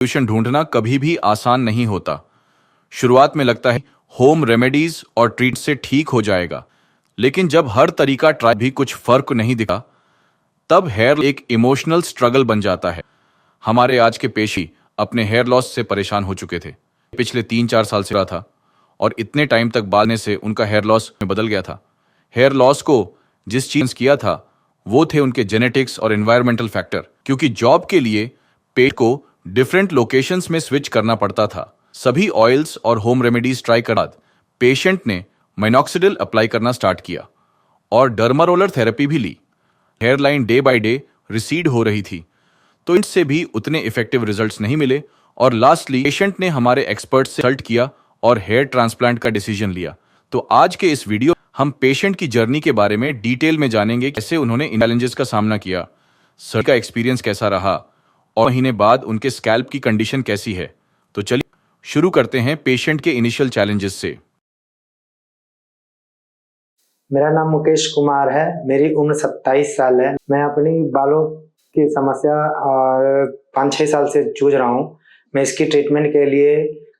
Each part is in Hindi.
सॉल्यूशन ढूंढना कभी भी आसान नहीं होता। शुरुआत में लगता है होम रेमेडीज और ट्रीट से ठीक हो जाएगा, लेकिन जब हर तरीका ट्राई भी कुछ फर्क नहीं दिखा, तब हेयर एक इमोशनल स्ट्रगल बन जाता है। हमारे आज के पेशी अपने हेयर लॉस से परेशान हो चुके थे। पिछले 3-4 साल से रहा था और इतने टाइम तक बालने से उनका हेयर लॉस में बदल गया था। हेयर लॉस को जिस चीज किया था वो थे उनके जेनेटिक्स और एनवायरमेंटल फैक्टर, क्योंकि जॉब के लिए पेट को डिफरेंट लोकेशंस में स्विच करना पड़ता था। सभी ऑयल्स और होम रेमेडीज ट्राई कर बाद पेशेंट ने मिनॉक्सिडिल अप्लाई करना स्टार्ट किया और डर्मारोलर थेरेपी भी ली। Hairline day by day recede हो रही थी, तो इनसे भी उतने इफेक्टिव रिजल्ट्स नहीं मिले और लास्टली पेशेंट ने हमारे एक्सपर्ट से कंसल्ट किया और हेयर ट्रांसप्लांट का डिसीजन लिया। तो आज के इस वीडियो हम पेशेंट की जर्नी के बारे में डिटेल में जानेंगे, कैसे उन्होंने इन चैलेंजेस का सामना किया, सर्जरी का एक्सपीरियंस कैसा रहा और महीने बाद उनके स्कैल्प की कंडीशन कैसी है। तो चलिए शुरू करते हैं पेशेंट के इनिशियल चैलेंजेस से। मेरा नाम मुकेश कुमार है। मेरी उम्र 27 साल है। मैं अपनी बालों की समस्या 5-6 साल से जूझ रहा हूँ। मैं इसकी ट्रीटमेंट के लिए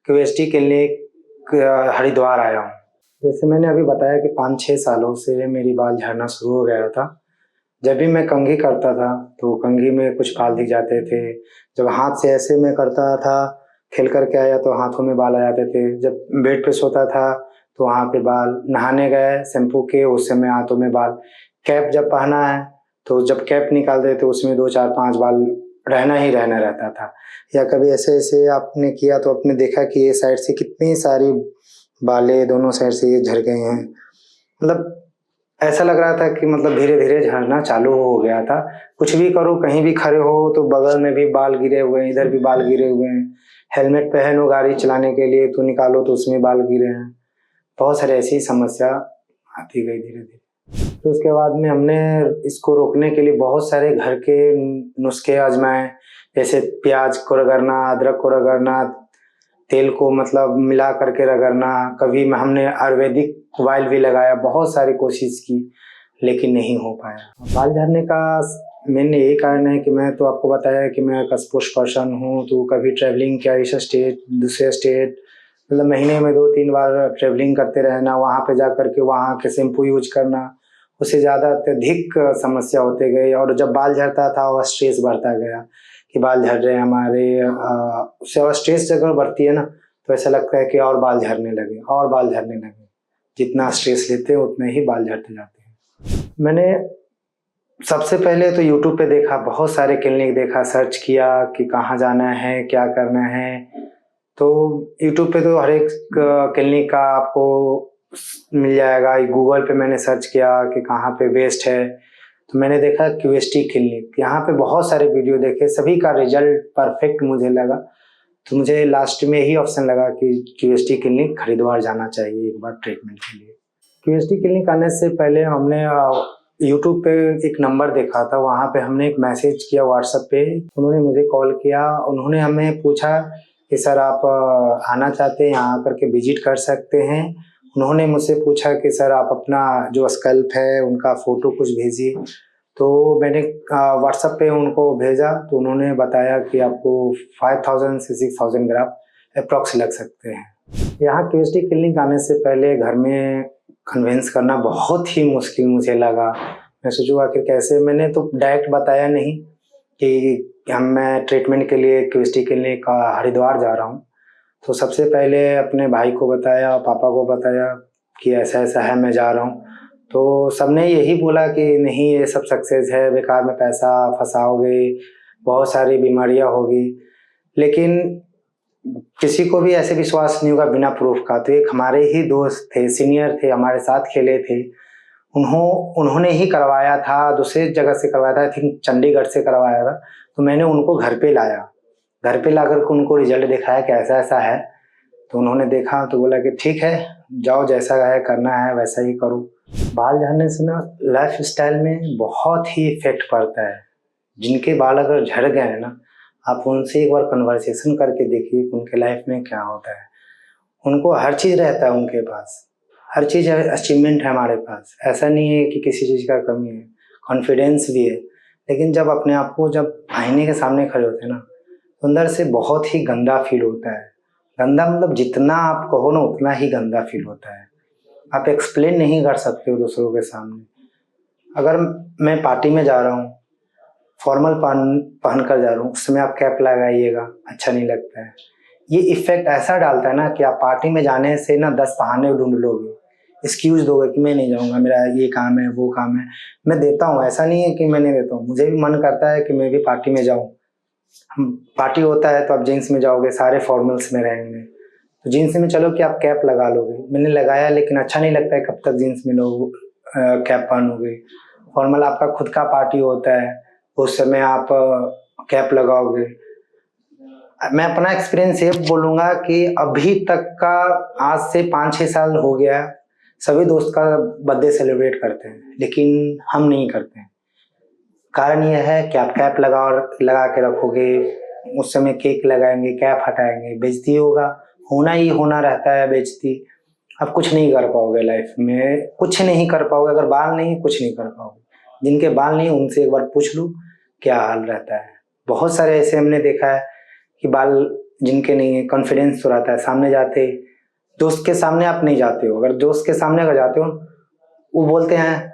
क्यूएसटी क्लिनिक हरिद्वार आया हूँ। जैसे मैंने अभी बताया कि 5-6 सालों से मेरी बाल झड़ना शुरू हो गया था। जब भी मैं कंघी करता था तो कंघी में कुछ बाल दिख जाते थे। जब हाथ से ऐसे मैं करता था, खेल करके आया तो हाथों में बाल आ जाते थे। जब बेड पे सोता था तो वहाँ पे बाल, नहाने गए शैम्पू के, उस समय हाथों में बाल। कैप जब पहना है तो जब कैप निकालते तो उसमें 2-4-5 बाल रहना ही रहना रहता था। या कभी ऐसे ऐसे आपने किया तो आपने देखा कि ये साइड से कितनी सारी बालें दोनों साइड से ये झड़ गए हैं। मतलब ऐसा लग रहा था कि मतलब धीरे धीरे झड़ना चालू हो गया था। कुछ भी करो, कहीं भी खड़े हो तो बगल में भी बाल गिरे हुए हैं, इधर भी बाल गिरे हुए हैं। हेलमेट पहनो गाड़ी चलाने के लिए तो निकालो तो उसमें बाल गिरे हैं। बहुत सारी ऐसी समस्या आती गई धीरे धीरे। तो उसके बाद में हमने इसको रोकने के लिए बहुत सारे घर के नुस्खे आजमाए, जैसे प्याज को रगड़ना, अदरक को रगड़ना, तेल को मतलब मिला करके रगड़ना। कभी हमने आयुर्वेदिक ऑयल भी लगाया, बहुत सारी कोशिश की लेकिन नहीं हो पाया। बाल झड़ने का मेन यही कारण है कि मैं तो आपको बताया कि मैं एक स्पोर्ट्स पर्सन हूँ, तो कभी ट्रैवलिंग किया, इस स्टेट दूसरे स्टेट, मतलब महीने में 2-3 बार ट्रैवलिंग करते रहना, वहाँ पे जा करके वहाँ के शैम्पू यूज करना, उससे ज़्यादा अत्यधिक समस्या होते गई। और जब बाल झड़ता था वह स्ट्रेस बढ़ता गया कि बाल झड़ रहे हैं हमारे, उससे और स्ट्रेस जब बढ़ती है ना तो ऐसा लगता है कि और बाल झड़ने लगे और बाल झड़ने लगे। जितना स्ट्रेस लेते हैं उतने ही बाल झड़ते जाते हैं। मैंने सबसे पहले तो यूट्यूब पे देखा, बहुत सारे क्लिनिक देखा, सर्च किया कि कहाँ जाना है, क्या करना है। तो यूट्यूब पे तो हर एक क्लिनिक का आपको मिल जाएगा। गूगल पे मैंने सर्च किया कि कहाँ पे बेस्ट है, तो मैंने देखा क्यूएसटी क्लिनिक। यहाँ पे बहुत सारे वीडियो देखे, सभी का रिजल्ट परफेक्ट मुझे लगा। तो मुझे लास्ट में यही ऑप्शन लगा कि क्यूएसटी क्लिनिक हरिद्वार जाना चाहिए एक बार ट्रीटमेंट के लिए। क्यूएसटी क्लिनिक आने से पहले हमने यूट्यूब पे एक नंबर देखा था, वहाँ पे हमने एक मैसेज किया व्हाट्सएप पे। उन्होंने मुझे कॉल किया, उन्होंने हमें पूछा कि सर आप आना चाहते हैं, यहाँ आकर के विजिट कर सकते हैं। उन्होंने मुझसे पूछा कि सर आप अपना जो स्कैल्प है उनका फ़ोटो कुछ भेजिए। तो मैंने व्हाट्सएप पे उनको भेजा तो उन्होंने बताया कि आपको 5000 से 6000 ग्राम अप्रॉक्स लग सकते हैं। यहाँ क्यूएसटी क्लिनिक आने से पहले घर में कन्विंस करना बहुत ही मुश्किल मुझे लगा। मैं सोचूँ आखिर कैसे, मैंने तो डायरेक्ट बताया नहीं कि मैं ट्रीटमेंट के लिए क्यूएसटी क्लिनिक हरिद्वार जा रहा हूँ। तो सबसे पहले अपने भाई को बताया, पापा को बताया कि ऐसा ऐसा है, मैं जा रहा हूँ। तो सबने यही बोला कि नहीं ये सब सक्सेस है, बेकार में पैसा फंसाओगे, बहुत सारी बीमारियाँ होगी। लेकिन किसी को भी ऐसे विश्वास नहीं होगा बिना प्रूफ का। तो एक हमारे ही दोस्त थे, सीनियर थे, हमारे साथ खेले थे, उन्होंने ही करवाया था, दूसरे जगह से करवाया था, आई थिंक चंडीगढ़ से करवाया था। तो मैंने उनको घर पे लाया, घर पे ला करके उनको रिजल्ट दिखाया कि ऐसा ऐसा है। तो उन्होंने देखा तो बोला कि ठीक है, जाओ जैसा है करना है वैसा ही करो। बाल झड़ने से ना लाइफ स्टाइल में बहुत ही इफेक्ट पड़ता है। जिनके बाल अगर झड़ गए हैं ना, आप उनसे एक बार कन्वर्सेशन करके देखिए कि उनके लाइफ में क्या होता है। उनको हर चीज़ रहता है, उनके पास हर चीज़ अचीवमेंट है हमारे पास। ऐसा नहीं है कि किसी चीज़ का कमी है, कॉन्फिडेंस भी है। लेकिन जब अपने आप को जब आईने के सामने खड़े होते हैं ना, तो अंदर से बहुत ही गंदा फील होता है। गंदा मतलब जितना आप कहो ना उतना ही गंदा फील होता है। आप एक्सप्लेन नहीं कर सकते हो दूसरों के सामने। अगर मैं पार्टी में जा रहा हूँ, फॉर्मल पहन कर जा रहा हूँ, उस समय आप कैप लगाइएगा, अच्छा नहीं लगता है। ये इफेक्ट ऐसा डालता है ना कि आप पार्टी में जाने से ना 10 बहाने ढूंढ लोगे, एक्सक्यूज दोगे कि मैं नहीं जाऊँगा, मेरा ये काम है वो काम है। मैं देता हूँ, ऐसा नहीं है कि मैं नहीं देता हूँ, मुझे भी मन करता है कि मैं भी पार्टी में जाऊँ। हम पार्टी होता है तो आप जीन्स में जाओगे, सारे फॉर्मल्स में रहेंगे, तो जीन्स में चलो कि आप कैप लगा लोगे। मैंने लगाया लेकिन अच्छा नहीं लगता है, कब तक जीन्स में लोग कैप पहनोगे। फॉर्मल आपका खुद का पार्टी होता है, उस समय आप कैप लगाओगे। मैं अपना एक्सपीरियंस ये बोलूँगा कि अभी तक का, आज से 5-6 साल हो गया, सभी दोस्त का बर्थडे सेलिब्रेट करते हैं, लेकिन हम नहीं करते हैं। कारण यह है कि आप कैप लगा के रखोगे, उस समय केक लगाएंगे, कैप हटाएंगे, बेइज्जती होगा, होना ही होना रहता है बेइज्जती। आप कुछ नहीं कर पाओगे लाइफ में, कुछ नहीं कर पाओगे। अगर बाल नहीं, कुछ नहीं कर पाओगे। जिनके बाल नहीं उनसे एक बार पूछ लो क्या हाल रहता है। बहुत सारे ऐसे हमने देखा है कि बाल जिनके नहीं है, कॉन्फिडेंस तो रहता है, सामने जाते, दोस्त के सामने आप नहीं जाते हो, अगर दोस्त के सामने अगर जाते हो वो बोलते हैं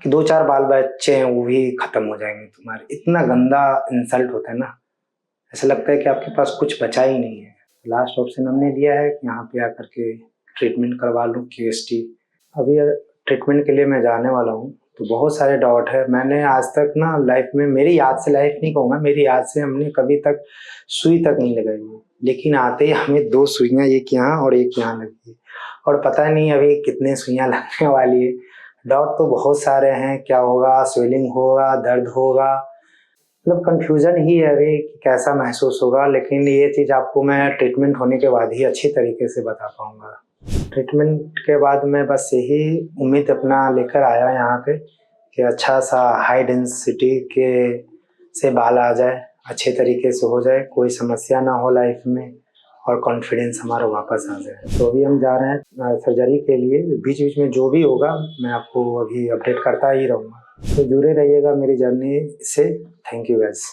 कि 2-4 बाल बच्चे हैं वो भी खत्म हो जाएंगे तुम्हारे। इतना गंदा इंसल्ट होता है ना, ऐसा लगता है कि आपके पास कुछ बचा ही नहीं है। लास्ट ऑप्शन हमने लिया है कि यहाँ पे आकर के ट्रीटमेंट करवा लूँ QST। अभी ट्रीटमेंट के लिए मैं जाने वाला हूँ, तो बहुत सारे डाउट है। मैंने आज तक ना लाइफ में, मेरी याद से, लाइफ नहीं कहूँगा, मेरी याद से हमने कभी तक सुई तक नहीं लगाई है, लेकिन आते ही हमें 2 सुइयाँ, एक यहाँ और एक यहाँ लगी है, और पता नहीं अभी कितने सुइयाँ लगने वाली है। डाउट तो बहुत सारे हैं, क्या होगा, स्वेलिंग होगा, दर्द होगा, मतलब कंफ्यूजन ही है अभी कि कैसा महसूस होगा। लेकिन ये चीज़ आपको मैं ट्रीटमेंट होने के बाद ही अच्छी तरीके से बता पाऊँगा। ट्रीटमेंट के बाद मैं बस यही उम्मीद अपना लेकर आया यहाँ पे कि अच्छा सा हाई डेंसिटी के से बाल आ जाए, अच्छे तरीके से हो जाए, कोई समस्या ना हो लाइफ में, और कॉन्फिडेंस हमारा वापस आ जाए। तो अभी हम जा रहे हैं सर्जरी के लिए। बीच बीच में जो भी होगा मैं आपको अभी अपडेट करता ही रहूँगा, तो जुड़े रहिएगा मेरी जर्नी से। Thank you guys.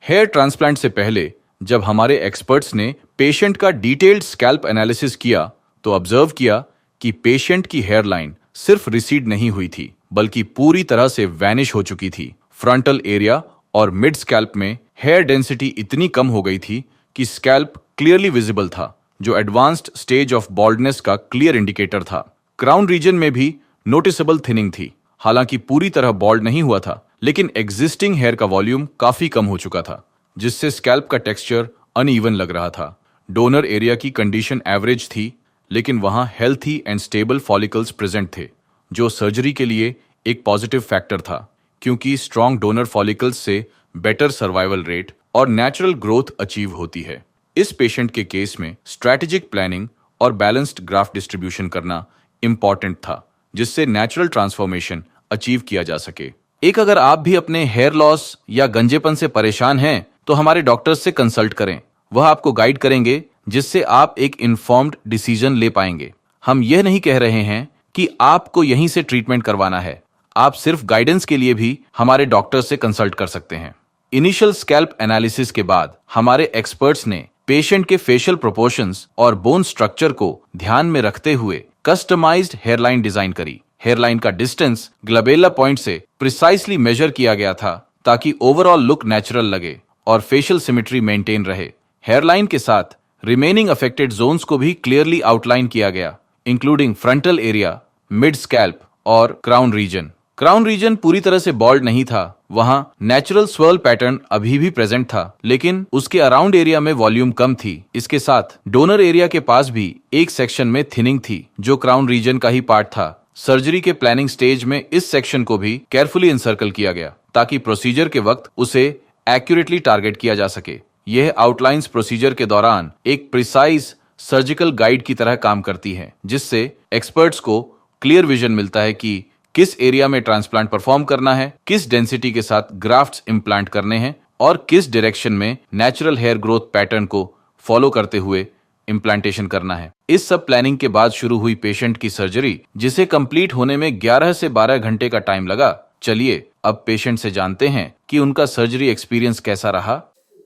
Hair transplant से पहले जब हमारे एक्सपर्ट्स ने पेशेंट का डिटेल्ड स्कैल्प एनालिसिस किया तो ऑब्जर्व किया कि पेशेंट की हेयर लाइन सिर्फ रिसीड नहीं हुई थी, बल्कि पूरी तरह से वैनिश हो चुकी थी। फ्रंटल एरिया और मिड स्कैल्प में हेयर डेंसिटी इतनी कम हो गई थी कि स्कैल्प क्लियरली विजिबल था, जो एडवांस्ड स्टेज ऑफ बॉल्डनेस का क्लियर इंडिकेटर था। क्राउन रीजन में भी नोटिसेबल थिनिंग थी। हालांकि पूरी तरह बॉल्ड नहीं हुआ था, लेकिन एग्जिस्टिंग हेयर का वॉल्यूम काफी कम हो चुका था, जिससे स्कैल्प का टेक्सचर अनइवन लग रहा था। डोनर एरिया की कंडीशन एवरेज थी, लेकिन वहां healthy and stable follicles present थे, जो सर्जरी के लिए एक पॉजिटिव फैक्टर था, क्योंकि स्ट्रॉन्ग डोनर फॉलिकल्स से बेटर सर्वाइवल रेट और नेचुरल ग्रोथ अचीव होती है। इस पेशेंट के केस में स्ट्रैटेजिक प्लानिंग और बैलेंस्ड ग्राफ्ट डिस्ट्रीब्यूशन करना इंपॉर्टेंट था, जिससे नेचुरल ट्रांसफॉर्मेशन अचीव किया जा सके। अगर आप भी अपने हेयर लॉस या गंजेपन से परेशान हैं, तो हमारे डॉक्टर्स से कंसल्ट करें। वह आपको गाइड करेंगे, जिससे आप एक इन्फॉर्म्ड डिसीजन ले पाएंगे। हम यह नहीं कह रहे हैं कि आपको यहीं से ट्रीटमेंट करवाना है। आप सिर्फ गाइडेंस के लिए भी हमारे डॉक्टर से कंसल्ट कर सकते हैं। इनिशियल स्कैल्प एनालिसिस के बाद हमारे एक्सपर्ट्स ने पेशेंट के फेशियल प्रोपोर्शंस और बोन स्ट्रक्चर को ध्यान में रखते हुए कस्टमाइज्ड हेयरलाइन डिजाइन करी। हेयरलाइन का डिस्टेंस ग्लबेला पॉइंट से प्रिसाइसली मेजर किया गया था, ताकि ओवरऑल लुक नेचुरल लगे और फेशियल सिमेट्री मेंटेन रहे। हेयरलाइन के साथ रिमेनिंग अफेक्टेड जोन्स को भी क्लियरली आउटलाइन किया गया, including frontal area, mid scalp और क्राउन रीजन। क्राउन रीजन पूरी तरह से बॉल्ड नहीं था, वहां नेचुरल स्वर्ल पैटर्न अभी भी प्रेजेंट था, लेकिन उसके अराउंड एरिया में वॉल्यूम कम थी। इसके साथ डोनर एरिया के पास भी एक सेक्शन में थिनिंग थी, जो क्राउन रीजन का ही पार्ट था। सर्जरी के प्लानिंग स्टेज में इस सेक्शन को भी केयरफुली इंसर्कल किया गया, ताकि प्रोसीजर के वक्त उसे एक्यूरेटली टारगेट किया जा सके। यह आउटलाइंस प्रोसीजर के दौरान एक प्रिसाइज सर्जिकल गाइड की तरह काम करती है, जिससे एक्सपर्ट्स को क्लियर विजन मिलता है कि किस एरिया में ट्रांसप्लांट परफॉर्म करना है, किस डेंसिटी के साथ ग्राफ्ट्स इम्प्लांट करने हैं और किस डायरेक्शन में नेचुरल हेयर ग्रोथ पैटर्न को फॉलो करते हुए इम्प्लांटेशन करना है। इस सब प्लानिंग के बाद शुरू हुई पेशेंट की सर्जरी, जिसे कंप्लीट होने में 11 से 12 घंटे का टाइम लगा। चलिए अब पेशेंट से जानते हैं कि उनका सर्जरी एक्सपीरियंस कैसा रहा।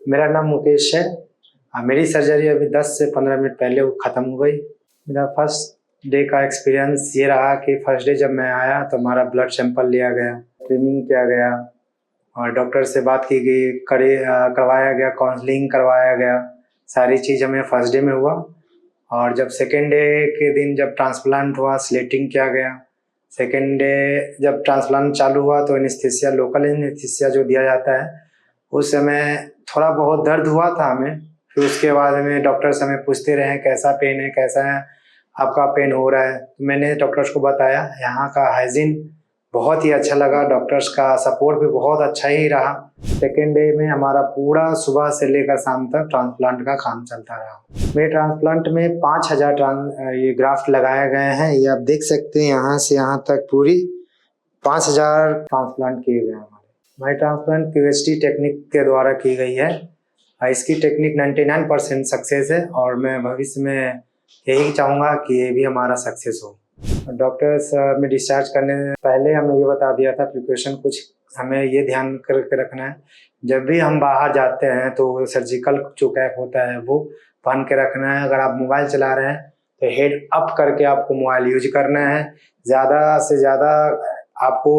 मेरा नाम मुकेश है। मेरी सर्जरी अभी 10 से 15 मिनट पहले वो ख़त्म हो गई। मेरा फर्स्ट डे का एक्सपीरियंस ये रहा कि फर्स्ट डे जब मैं आया तो हमारा ब्लड सैंपल लिया गया, स्क्रीनिंग किया गया और डॉक्टर से बात की गई, करवाया गया, काउंसलिंग करवाया गया। सारी चीज़ हमें फर्स्ट डे में हुआ और जब सेकेंड डे के दिन जब ट्रांसप्लांट हुआ, स्लेटिंग किया गया। सेकेंड डे जब ट्रांसप्लांट चालू हुआ तो एनेस्थीसिया, लोकल एनेस्थीसिया जो दिया जाता है, उस समय थोड़ा बहुत दर्द हुआ था हमें। फिर उसके बाद में डॉक्टर्स हमें पूछते रहे कैसा पेन है, कैसा है आपका पेन हो रहा है। तो मैंने डॉक्टर्स को बताया, यहाँ का हाइजीन बहुत ही अच्छा लगा, डॉक्टर्स का सपोर्ट भी बहुत अच्छा ही रहा। सेकेंड डे में हमारा पूरा सुबह से लेकर शाम तक ट्रांसप्लांट का काम चलता रहा। मेरे ट्रांसप्लांट में 5000 ये ग्राफ्ट लगाए गए हैं। ये आप देख सकते हैं, यहाँ से यहाँ तक पूरी 5000 ट्रांसप्लांट किए गए हैं। हमारी ट्रांसप्लांट क्यूएसटी टेक्निक के द्वारा की गई है। इसकी टेक्निक 99% सक्सेस है और मैं भविष्य में यही चाहूँगा कि ये भी हमारा सक्सेस हो। डॉक्टर्स में डिस्चार्ज करने से पहले हमें ये बता दिया था प्रिकॉशन कुछ हमें ये ध्यान करके रखना है, जब भी हम बाहर जाते हैं तो सर्जिकल जो कैप होता है वो पहन के रखना है। अगर आप मोबाइल चला रहे हैं तो हेड अप करके आपको मोबाइल यूज करना है। ज़्यादा से ज़्यादा आपको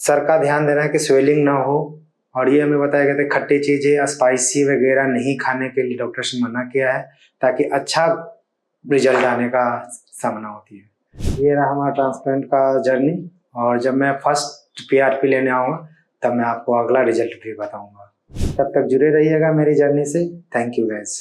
सर का ध्यान देना है कि स्वेलिंग ना हो। और ये हमें बताया गया था खट्टी चीज़ें, स्पाइसी वगैरह नहीं खाने के लिए डॉक्टर्स ने मना किया है, ताकि अच्छा रिजल्ट आने का संभावना होती है। ये रहा हमारा ट्रांसप्लांट का जर्नी और जब मैं फर्स्ट पीआरपी लेने आऊँगा तब मैं आपको अगला रिजल्ट भी बताऊँगा। तब तक जुड़े रहिएगा मेरी जर्नी से। Thank you guys.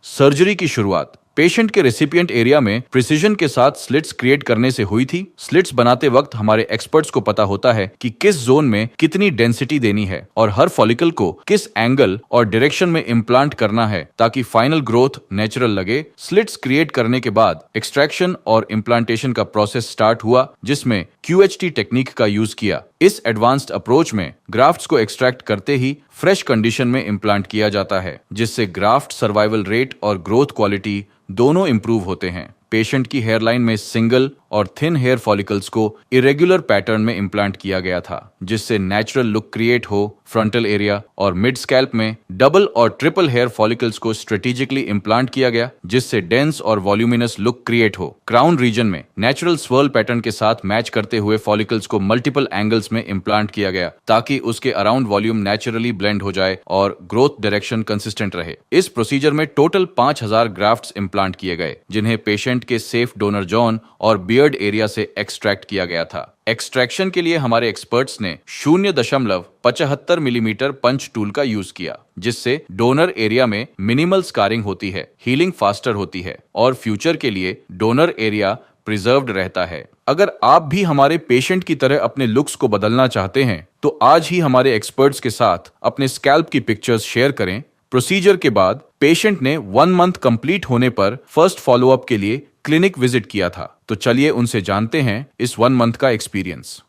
सर्जरी की शुरुआत पेशेंट के रेसिपिएंट एरिया में प्रिसीजन के साथ स्लिट्स क्रिएट करने से हुई थी। स्लिट्स बनाते वक्त हमारे एक्सपर्ट्स को पता होता है कि किस जोन में कितनी डेंसिटी देनी है और हर फॉलिकल को किस एंगल और डायरेक्शन में इम्प्लांट करना है ताकि फाइनल ग्रोथ नेचुरल लगे। स्लिट्स क्रिएट करने के बाद एक्सट्रैक्शन और इम्प्लांटेशन का प्रोसेस स्टार्ट हुआ, जिसमें QHT टेक्निक का यूज किया। इस एडवांस्ड अप्रोच में ग्राफ्ट्स को एक्सट्रैक्ट करते ही फ्रेश कंडीशन में इम्प्लांट किया जाता है, जिससे ग्राफ्ट सर्वाइवल रेट और ग्रोथ क्वालिटी दोनों इंप्रूव होते हैं। पेशेंट की हेयरलाइन में सिंगल और थिन हेयर फॉलिकल्स को इरेगुलर पैटर्न में इम्प्लांट किया गया था, जिससे नेचुरल लुक क्रिएट हो। फ्रंटल एरिया और मिड स्कैल्प में डबल और ट्रिपल हेयर फॉलिकल्स को स्ट्रेटेजिकली इम्प्लांट किया गया, जिससे डेंस और वॉल्यूमिनस लुक क्रिएट हो। क्राउन रीजन में नेचुरल स्वर्ल पैटर्न के साथ मैच करते हुए फॉलिकल्स को मल्टीपल एंगल्स में इम्प्लांट किया गया, ताकि उसके अराउंड वॉल्यूम नेचुरली ब्लेंड हो जाए और ग्रोथ डायरेक्शन कंसिस्टेंट रहे। इस प्रोसीजर में टोटल 5000 ग्राफ्ट्स इम्प्लांट किए गए, जिन्हें पेशेंट के सेफ डोनर जॉन और बियर्ड एरिया से एक्सट्रैक्ट किया गया था। एक्सट्रैक्शन के लिए हमारे एक्सपर्ट्स ने 0.75 मिलीमीटर पंच टूल का यूज किया, जिससे डोनर एरिया में मिनिमल स्कारिंग होती है, हीलिंग फास्टर होती है और फ्यूचर के लिए डोनर एरिया प्रिजर्व्ड रहता है। अगर आप भी हमारे पेशेंट की तरह अपने लुक्स को बदलना चाहते हैं तो आज ही हमारे एक्सपर्ट्स के साथ अपने स्कैल्प की पिक्चर्स शेयर करें। प्रोसीजर के बाद पेशेंट ने 1 मंथ कंप्लीट होने पर फर्स्ट फॉलोअप के लिए क्लिनिक विजिट किया था। तो चलिए उनसे जानते हैं इस 1 मंथ का एक्सपीरियंस।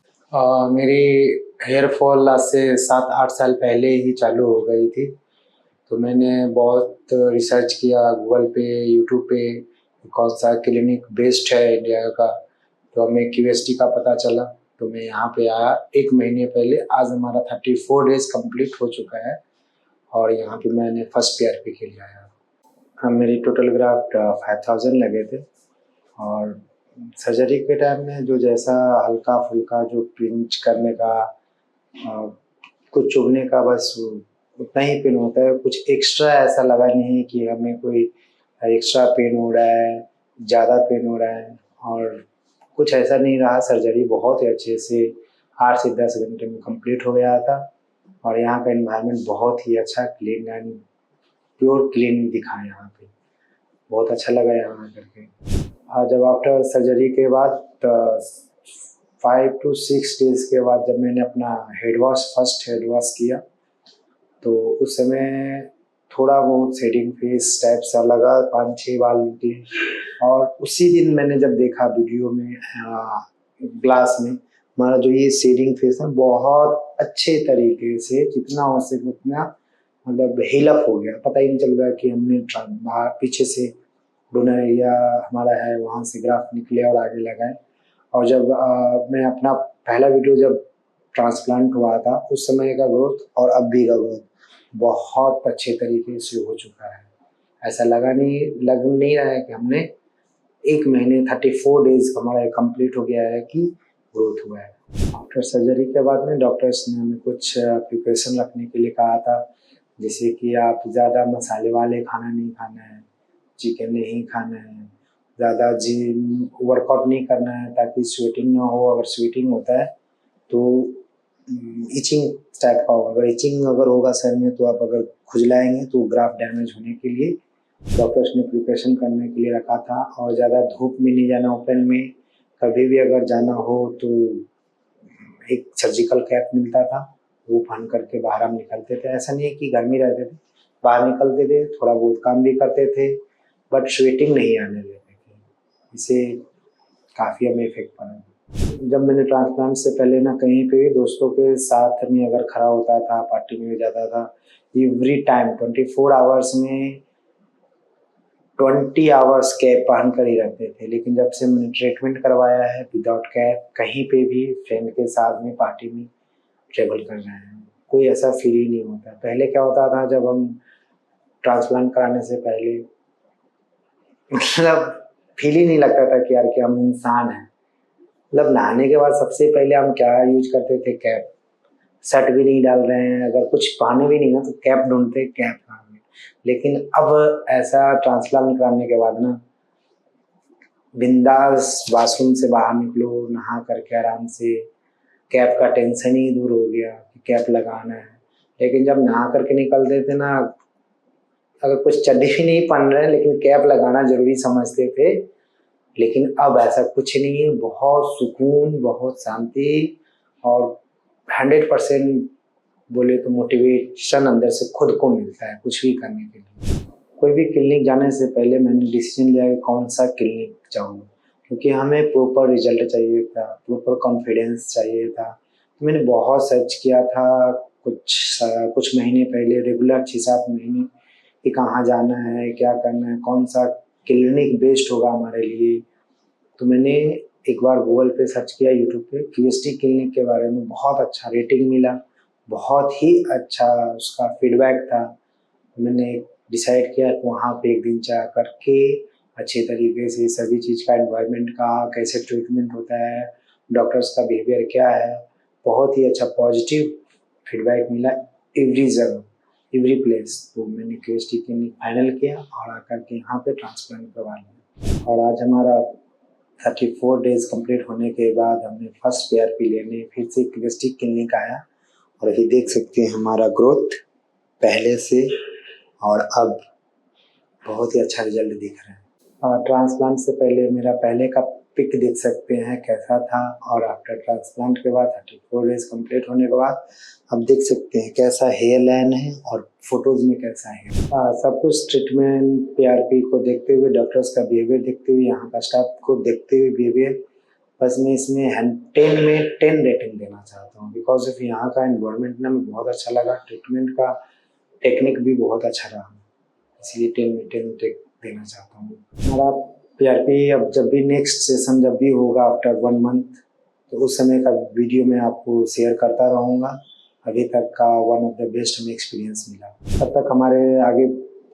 मेरी हेयर फॉल आज से 7-8 साल पहले ही चालू हो गई थी। तो मैंने बहुत रिसर्च किया गूगल पे, यूट्यूब पे, कौन सा क्लिनिक बेस्ट है इंडिया का। तो हमें QST का पता चला, तो मैं यहाँ पे आया 1 महीने पहले। आज हमारा 34 डेज कंप्लीट हो चुका है और यहाँ पे मैंने फर्स्ट PRP के लिए आया। मेरी टोटल ग्राफ्ट 5000 लगे थे और सर्जरी के टाइम में जो जैसा हल्का फुल्का जो पिंच करने का, कुछ चुभने का, बस उतना ही पेन होता है। कुछ एक्स्ट्रा ऐसा लगा नहीं कि हमें कोई एक्स्ट्रा पेन हो रहा है, ज़्यादा पेन हो रहा है, और कुछ ऐसा नहीं रहा। सर्जरी बहुत ही अच्छे से 8 से 10 घंटे में कंप्लीट हो गया था और यहाँ का एनवायरनमेंट बहुत ही अच्छा, क्लीन एंड प्योर क्लीन दिखा। यहाँ पे बहुत अच्छा लगा यहाँ आकर के। जब आफ्टर सर्जरी के बाद 5 to 6 डेज के बाद जब मैंने अपना फर्स्ट हेड वॉश किया, तो उस समय थोड़ा बहुत शेडिंग फेस टाइप सा लगा, 5-6 बाल निकले। और उसी दिन मैंने जब देखा वीडियो में, ग्लास में, हमारा जो ये शेडिंग फेस है बहुत अच्छे तरीके से, जितना हो सके उतना मतलब हील अप हो गया। पता ही नहीं चल रहा कि हमने पीछे से डोनर एरिया हमारा है वहाँ से ग्राफ्ट निकले और आगे लगाए। और जब मैं अपना पहला वीडियो जब ट्रांसप्लांट हुआ था उस समय का ग्रोथ और अब भी का ग्रोथ बहुत अच्छे तरीके से हो चुका है। ऐसा लग नहीं रहा है कि हमने 1 महीने 34 डेज़ हमारा कंप्लीट हो गया है कि ग्रोथ हुआ है। आफ्टर सर्जरी के बाद में डॉक्टर्स ने हमें कुछ प्रिपरेशन रखने के लिए कहा था, जैसे कि आप ज़्यादा मसाले वाले खाना नहीं खाना है, चिकन नहीं खाना है, ज़्यादा जिम वर्कआउट नहीं करना है ताकि स्वेटिंग ना हो। अगर स्वेटिंग होता है तो इचिंग टाइप का होगा, अगर इचिंग होगा सर में तो आप अगर खुजलाएँगे तो ग्राफ्ट डैमेज होने के लिए डॉक्टर्स ने प्रिपरेशन करने के लिए रखा था। और ज़्यादा धूप में नहीं जाना ओपन में, कभी भी अगर जाना हो तो एक सर्जिकल कैप मिलता था, वो पहन करके बाहर हम निकलते थे। ऐसा नहीं है कि घर में रहते थे, बाहर निकलते थे, थोड़ा बहुत काम भी करते थे, बट स्वेटिंग नहीं आने देते थे। इससे काफ़ी हमें इफ़ेक्ट पड़ा। जब मैंने ट्रांसप्लांट से पहले ना कहीं पे भी दोस्तों के साथ में अगर खड़ा होता था, पार्टी में जाता था, एवरी टाइम 24 आवर्स में 20 आवर्स कैप पहन कर ही रहते थे। लेकिन जब से मैंने ट्रीटमेंट करवाया है विदाउट कैप, कहीं पे भी फ्रेंड के साथ में पार्टी में ट्रैवल कर रहे हैं, कोई ऐसा फील ही नहीं होता। पहले क्या होता था जब हम ट्रांसप्लांट कराने से पहले मतलब फील ही नहीं लगता था कि यार कि हम इंसान हैं। मतलब नहाने के बाद सबसे पहले हम क्या यूज करते थे, कैप। शर्ट भी नहीं डाल रहे हैं, अगर कुछ पहने भी नहीं ना तो कैप ढूंढते, कैप पहन। लेकिन अब ऐसा ट्रांसप्लांट कराने के बाद ना बिंदास बाथरूम से बाहर निकलो, नहा करके आराम से, कैप का टेंशन ही दूर हो गया कि कैप लगाना है। लेकिन जब नहा करके निकलते थे ना, अगर कुछ चड्डी भी नहीं पहन रहे हैं लेकिन कैप लगाना ज़रूरी समझते थे। लेकिन अब ऐसा कुछ नहीं है, बहुत सुकून, बहुत शांति और 100% बोले तो मोटिवेशन अंदर से खुद को मिलता है कुछ भी करने के लिए। कोई भी क्लिनिक जाने से पहले मैंने डिसीजन लिया कि कौन सा क्लिनिक जाऊँ, क्योंकि हमें प्रॉपर रिजल्ट चाहिए था, प्रॉपर कॉन्फिडेंस चाहिए था। तो मैंने बहुत सर्च किया था कुछ महीने पहले, रेगुलर 6-7 महीने, कि कहाँ जाना है, क्या करना है, कौन सा क्लिनिक बेस्ट होगा हमारे लिए। तो मैंने एक बार गूगल पे सर्च किया, यूट्यूब पे क्यूएसटी क्लिनिक के बारे में, बहुत अच्छा रेटिंग मिला, बहुत ही अच्छा उसका फीडबैक था। मैंने डिसाइड किया कि वहाँ पे एक दिन जा करके अच्छे तरीके से सभी चीज़ का, एनवायरनमेंट का, कैसे ट्रीटमेंट होता है, डॉक्टर्स का बिहेवियर क्या है, बहुत ही अच्छा पॉजिटिव फीडबैक मिला एवरी जगह, एवरी प्लेस। तो मैंने क्यूएसटी क्लिनिक फाइनल किया और आकर के यहाँ पे ट्रांसप्लांट करवा लिया। और आज हमारा 34 डेज़ कंप्लीट होने के बाद हमने फर्स्ट पीआरपी लेने फिर से क्यूएसटी क्लिनिक आया। और अभी देख सकते हैं हमारा ग्रोथ पहले से और अब बहुत ही अच्छा रिजल्ट दिख रहा है। और ट्रांसप्लांट से पहले मेरा पहले का पिक देख सकते हैं कैसा था, और आफ्टर ट्रांसप्लांट के बाद 34 डेज़ कंप्लीट होने के बाद अब देख सकते हैं कैसा हेयर लाइन है और फोटोज़ में कैसा है। सब कुछ ट्रीटमेंट पीआरपी को देखते हुए, डॉक्टर्स का बिहेवियर देखते हुए, यहाँ का स्टाफ को देखते हुए बिहेवियर, बस मैं इसमें 10 में 10 रेटिंग देना चाहता हूँ। बिकॉज ऑफ यहाँ का एनवायरनमेंट ना मुझे बहुत अच्छा लगा, ट्रीटमेंट का टेक्निक भी बहुत अच्छा रहा, इसलिए 10 में 10 देना चाहता हूँ। हमारा पीआरपी अब जब भी नेक्स्ट सेशन जब भी होगा आफ्टर 1 मंथ, तो उस समय का वीडियो मैं आपको शेयर करता रहूँगा। अभी तक का वन ऑफ द बेस्ट हमें एक्सपीरियंस मिला। तब तक हमारे आगे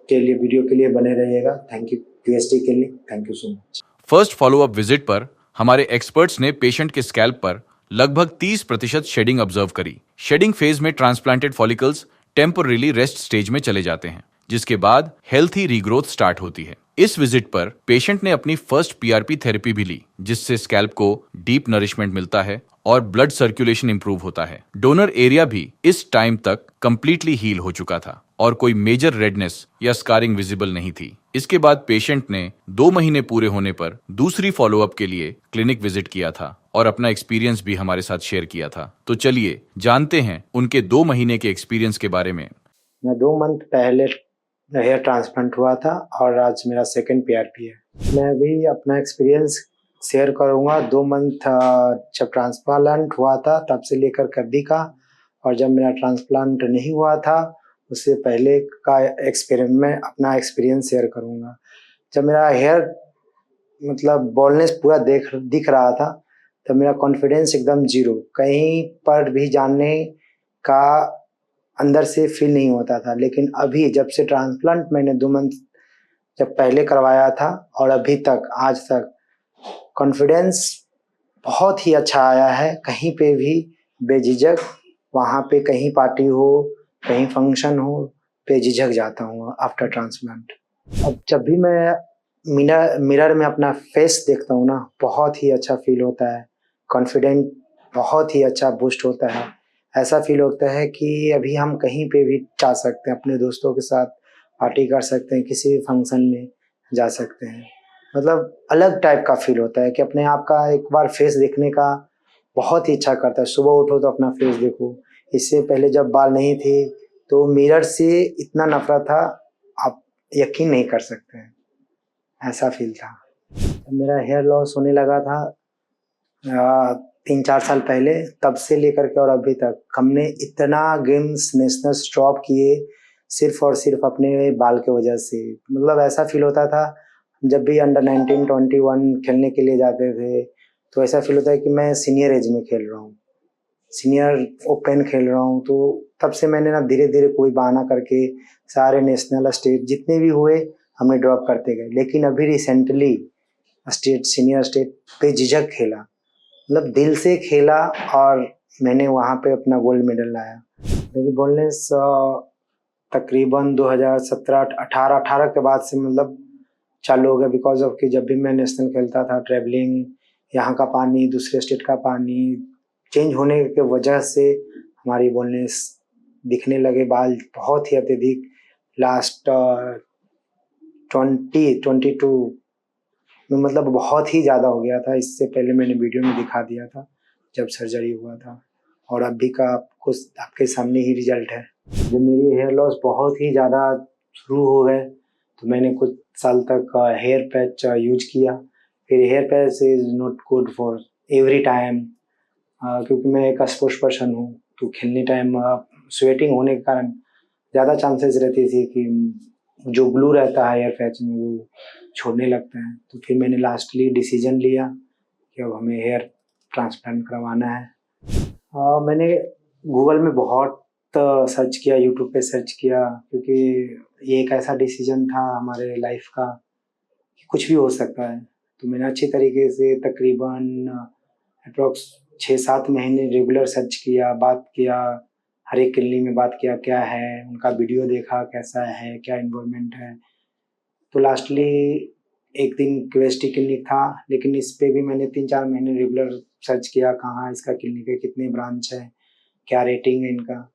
के लिए वीडियो के लिए बने रहिएगा। थैंक यू क्यूएसटी के लिए, thank you so much. First follow up visit पर हमारे एक्सपर्ट्स ने पेशेंट के स्कैल्प पर लगभग 30% शेडिंग ऑब्जर्व करी। शेडिंग फेज में transplanted follicles temporarily rest stage में चले जाते हैं, जिसके बाद हेल्थी रीग्रोथ स्टार्ट होती है। इस विजिट पर पेशेंट ने अपनी फर्स्ट पीआरपी थेरेपी भी ली, जिससे स्कैल्प को डीप नरिशमेंट मिलता है और ब्लड सर्कुलेशन इंप्रूव होता है। डोनर एरिया भी इस टाइम तक कंप्लीटली हील हो चुका था और कोई मेजर रेडनेस या स्कारिंग विजिबल नहीं थी। इसके बाद पेशेंट ने 2 महीने पूरे होने पर दूसरी फॉलोअप के लिए क्लिनिक विजिट किया था और अपना एक्सपीरियंस भी हमारे साथ शेयर किया था। तो चलिए जानते हैं उनके 2 महीने के एक्सपीरियंस के बारे में। मैं 2 मंथ पहले हेयर ट्रांसप्लांट हुआ था और आज मेरा सेकंड पीआरपी है। मैं भी अपना एक्सपीरियंस शेयर करूंगा। 2 मंथ जब ट्रांसप्लांट हुआ था तब से लेकर कभी का, और जब मेरा ट्रांसप्लांट नहीं हुआ था उससे पहले का मैं अपना एक्सपीरियंस शेयर करूंगा। जब मेरा हेयर मतलब बॉल्डनेस पूरा दिख रहा था तब मेरा कॉन्फिडेंस एकदम जीरो, कहीं पर भी जाने का अंदर से फील नहीं होता था। लेकिन अभी जब से ट्रांसप्लांट मैंने 2 मंथ जब पहले करवाया था और अभी तक आज तक कॉन्फिडेंस बहुत ही अच्छा आया है। कहीं पे भी बेझिझक, वहाँ पे कहीं पार्टी हो, कहीं फंक्शन हो, बेझिझक जाता हूँ आफ्टर ट्रांसप्लांट। अब जब भी मैं मिरर में अपना फेस देखता हूँ ना, बहुत ही अच्छा फील होता है। कॉन्फिडेंट बहुत ही अच्छा बूस्ट होता है। ऐसा फील होता है कि अभी हम कहीं पे भी जा सकते हैं, अपने दोस्तों के साथ पार्टी कर सकते हैं, किसी भी फंक्शन में जा सकते हैं। मतलब अलग टाइप का फील होता है कि अपने आप का एक बार फेस देखने का बहुत ही इच्छा करता है। सुबह उठो तो अपना फेस देखो। इससे पहले जब बाल नहीं थे तो मिरर से इतना नफरत था, आप यकीन नहीं कर सकते हैं, ऐसा फील था। जब मेरा हेयर लॉस होने लगा था 3-4 साल पहले, तब से लेकर के और अभी तक हमने इतना गेम्स नेशनल्स ड्रॉप किए सिर्फ और सिर्फ अपने बाल के वजह से। मतलब ऐसा फील होता था जब भी अंडर 19 21 खेलने के लिए जाते थे तो ऐसा फील होता है कि मैं सीनियर एज में खेल रहा हूँ, सीनियर ओपन खेल रहा हूँ। तो तब से मैंने ना धीरे धीरे कोई बहाना करके सारे नेशनल स्टेट जितने भी हुए हमने ड्रॉप करते गए। लेकिन अभी रिसेंटली स्टेट सीनियर स्टेट पे झिझक खेला, मतलब दिल से खेला और मैंने वहाँ पे अपना गोल्ड मेडल लाया। मेरी बोलनेस तकरीबन 2017-18 के बाद से मतलब चालू हो गया, बिकॉज ऑफ कि जब भी मैं नेशनल खेलता था, ट्रैवलिंग, यहाँ का पानी, दूसरे स्टेट का पानी चेंज होने के वजह से हमारी बोलनेस दिखने लगे, बाल बहुत ही अत्यधिक। लास्ट 2022 में मतलब बहुत ही ज़्यादा हो गया था। इससे पहले मैंने वीडियो में दिखा दिया था जब सर्जरी हुआ था, और अभी का आपको आपके सामने ही रिजल्ट है। जब मेरी हेयर लॉस बहुत ही ज़्यादा शुरू हो गए तो मैंने कुछ साल तक हेयर पैच यूज किया। फिर hair patch is not good for every time, क्योंकि मैं एक स्पोर्ट्स पर्सन हूँ, तो खेलने टाइम स्वेटिंग होने के कारण ज़्यादा चांसेस रहती थी कि जो ग्लू रहता है हेयर पैच में वो छोड़ने लगता है। तो फिर मैंने लास्टली डिसीजन लिया कि अब हमें हेयर ट्रांसप्लांट करवाना है। मैंने गूगल में बहुत सर्च किया, यूट्यूब पे सर्च किया, क्योंकि ये एक ऐसा डिसीजन था हमारे लाइफ का कि कुछ भी हो सकता है। तो मैंने अच्छी तरीके से तकरीबन अप्रॉक्स 6-7 महीने रेगुलर सर्च किया, बात किया, हर एक क्लिनिक में बात किया क्या है, उनका वीडियो देखा कैसा है, क्या इन्वायरमेंट है। तो लास्टली एक दिन क्यूएसटी क्लिनिक था, लेकिन इस पे भी मैंने 3-4 महीने रेगुलर सर्च किया कहाँ इसका क्लिनिक है, कितने ब्रांच है, क्या रेटिंग है इनका।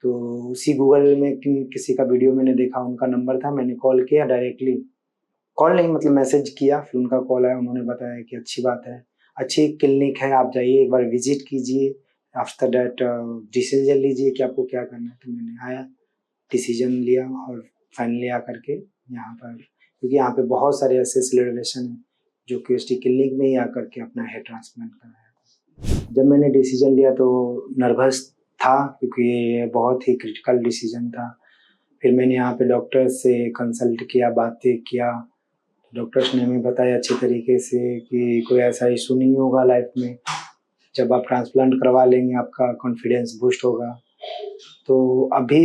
तो उसी गूगल में किसी का वीडियो मैंने देखा, उनका नंबर था, मैंने कॉल किया डायरेक्टली, कॉल नहीं मतलब मैसेज किया, फिर उनका कॉल आया, उन्होंने बताया कि अच्छी बात है, अच्छी क्लिनिक है, आप जाइए एक बार विजिट कीजिए, आफ्टर दैट डिसीजन लीजिए कि आपको क्या करना है। तो मैंने आया, डिसीजन लिया और फाइनली आकर के यहाँ पर, क्योंकि यहाँ पे बहुत सारे ऐसे सेलिब्रेशन हैं जो क्यूएसटी क्लिनिक में ही आकर के अपना हेयर ट्रांसप्लांट कराया। जब मैंने डिसीजन लिया तो नर्वस था, क्योंकि ये बहुत ही क्रिटिकल डिसीजन था। फिर मैंने यहाँ पे डॉक्टर से कंसल्ट किया, बातें किया, डॉक्टर्स ने हमें बताया अच्छी तरीके से कि कोई ऐसा इशू नहीं होगा लाइफ में, जब आप ट्रांसप्लांट करवा लेंगे आपका कॉन्फिडेंस बूस्ट होगा। तो अभी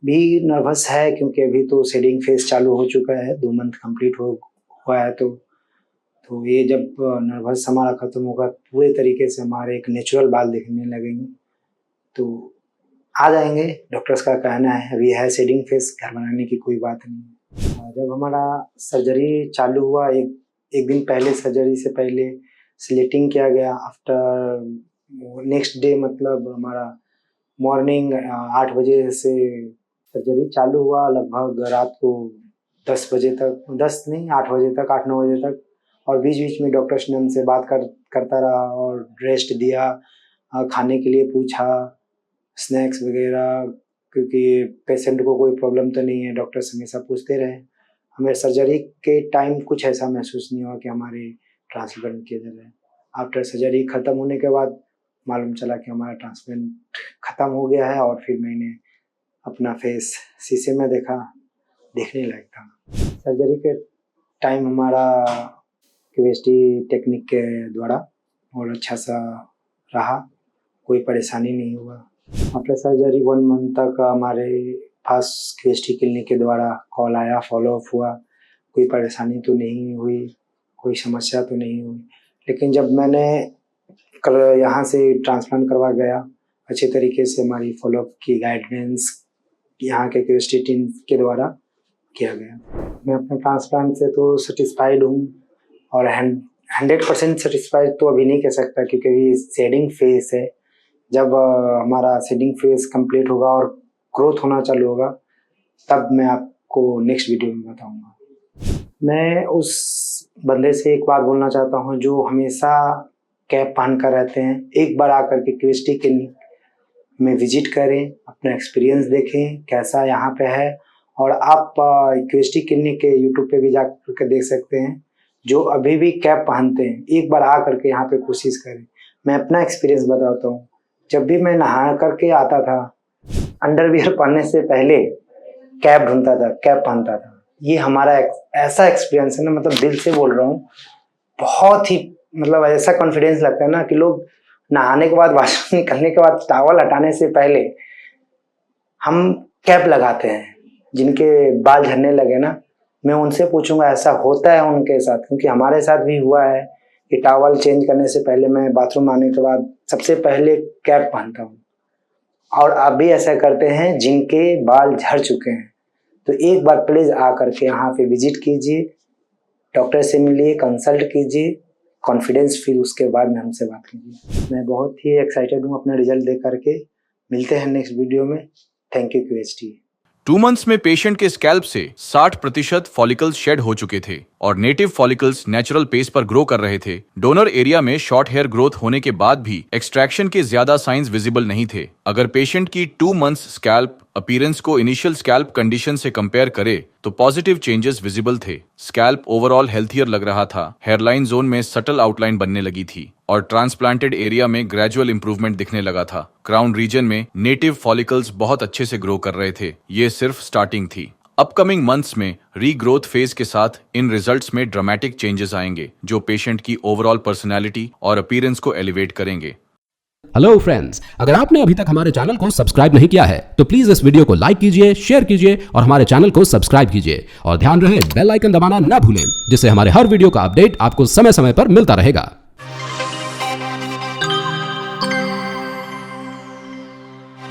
भी नर्वस है, क्योंकि अभी तो शेडिंग फेज चालू हो चुका है, 2 मंथ कंप्लीट हो हुआ है। तो ये जब नर्वस हमारा खत्म होगा, पूरे तरीके से हमारे एक नेचुरल बाल दिखने लगेंगे, तो आ जाएंगे। डॉक्टर्स का कहना है अभी है शेडिंग फेज, घर बनाने की कोई बात नहीं। जब हमारा सर्जरी चालू हुआ, एक दिन पहले, सर्जरी से पहले स्लेटिंग किया गया। आफ्टर नेक्स्ट डे मतलब हमारा मॉर्निंग 8 बजे से सर्जरी चालू हुआ, लगभग रात को 10 बजे तक, 10 नहीं 8 बजे तक, 8-9 बजे तक। और बीच बीच में डॉक्टर्स ने हमसे बात करता रहा और रेस्ट दिया, खाने के लिए पूछा, स्नैक्स वगैरह, क्योंकि पेशेंट को कोई प्रॉब्लम तो नहीं है, डॉक्टर्स हमेशा पूछते रहे। हमें सर्जरी के टाइम कुछ ऐसा महसूस नहीं हुआ कि हमारे ट्रांसप्लांट किया जा रहा है। आफ्टर सर्जरी ख़त्म होने के बाद मालूम चला कि हमारा ट्रांसप्लांट ख़त्म हो गया है, और फिर मैंने अपना फेस शीशे में देखा, देखने लायक था। सर्जरी के टाइम हमारा क्यूएसटी टेक्निक के द्वारा और अच्छा सा रहा, कोई परेशानी नहीं हुआ। आफ्टर सर्जरी 1 मंथ तक हमारे पास QST क्लिनिक के द्वारा कॉल आया, फॉलोअप हुआ, कोई परेशानी तो नहीं हुई, कोई समस्या तो नहीं हुई। लेकिन जब मैंने कल यहाँ से ट्रांसप्लांट करवा गया, अच्छे तरीके से हमारी फॉलोअप की गाइडेंस यहाँ के QST टीम के द्वारा किया गया। मैं अपने ट्रांसप्लांट से तो सेटिस्फाइड हूँ और 100% सेटिस्फाइड तो अभी नहीं कह सकता, क्योंकि अभी शेडिंग फेज है। जब हमारा शेडिंग फेज कंप्लीट होगा और ग्रोथ होना चालू होगा, तब मैं आपको नेक्स्ट वीडियो में बताऊंगा। मैं उस बंदे से एक बात बोलना चाहता हूँ जो हमेशा कैप पहन कर रहते हैं, एक बार आकर के QST क्लिनिक में विजिट करें, अपना एक्सपीरियंस देखें कैसा यहाँ पे है। और आप QST क्लिनिक के यूट्यूब पे भी जा कर देख सकते हैं, जो अभी भी कैप पहनते हैं, एक बार आ करके यहाँ पे कोशिश करें। मैं अपना एक्सपीरियंस बताता हूँ, जब भी मैं नहा करके आता था, अंडरवियर पहनने से पहले कैप ढूंढता था, कैप पहनता था। ये हमारा ऐसा एक्सपीरियंस है ना, मतलब दिल से बोल रहा हूँ, बहुत ही मतलब ऐसा कॉन्फिडेंस लगता है ना कि लोग नहाने के बाद, वॉशरूम निकलने के बाद टॉवल हटाने से पहले हम कैप लगाते हैं। जिनके बाल झड़ने लगे ना, मैं उनसे पूछूंगा ऐसा होता है उनके साथ, क्योंकि हमारे साथ भी हुआ है कि टॉवल चेंज करने से पहले मैं बाथरूम आने के बाद सबसे पहले कैप पहनता हूँ। और आप भी ऐसा करते हैं जिनके बाल झड़ चुके हैं, तो एक बार प्लीज आकर के यहाँ पे विजिट कीजिए, डॉक्टर से मिलिए, कंसल्ट कीजिए, कॉन्फिडेंस, फिर उसके बाद में हमसे बात कीजिए। मैं बहुत ही एक्साइटेड हूँ अपना रिजल्ट देख करके। मिलते हैं नेक्स्ट वीडियो में। Thank you QST। 2 मंथ्स में पेशेंट के स्कैल्प से 60% फॉलिकल्स शेड हो चुके थे और नेटिव फॉलिकल्स नेचुरल पेस पर ग्रो कर रहे थे। डोनर एरिया में शॉर्ट हेयर ग्रोथ होने के बाद भी एक्सट्रैक्शन के ज्यादा साइंस विजिबल नहीं थे। अगर पेशेंट की 2 मंथ्स स्कैल्प अपीयरेंस को इनिशियल स्कैल्प कंडीशन से कंपेयर करे तो पॉजिटिव चेंजेस विजिबल थे। स्कैल्प ओवरऑल हेल्थियर लग रहा था, हेयरलाइन जोन में सटल आउटलाइन बनने लगी थी और ट्रांसप्लांटेड एरिया में ग्रेजुअल इंप्रूवमेंट दिखने लगा था। क्राउन रीजन में नेटिव फॉलिकल्स बहुत अच्छे से ग्रो कर रहे थे। ये सिर्फ स्टार्टिंग थी। अपकमिंग मंथ्स में रीग्रोथ फेज के साथ इन रिजल्ट्स में ड्रामेटिक चेंजेस आएंगे, जो पेशेंट की ओवरऑल पर्सनैलिटी और अपीयरेंस को एलिवेट करेंगे। हेलो फ्रेंड्स, अगर आपने अभी तक हमारे चैनल को सब्सक्राइब नहीं किया है तो प्लीज इस वीडियो को लाइक कीजिए, शेयर कीजिए और हमारे चैनल को सब्सक्राइब कीजिए। और ध्यान रहे बेल आइकन दबाना ना भूलें, जिससे हमारे हर वीडियो का अपडेट आपको समय समय पर मिलता रहेगा।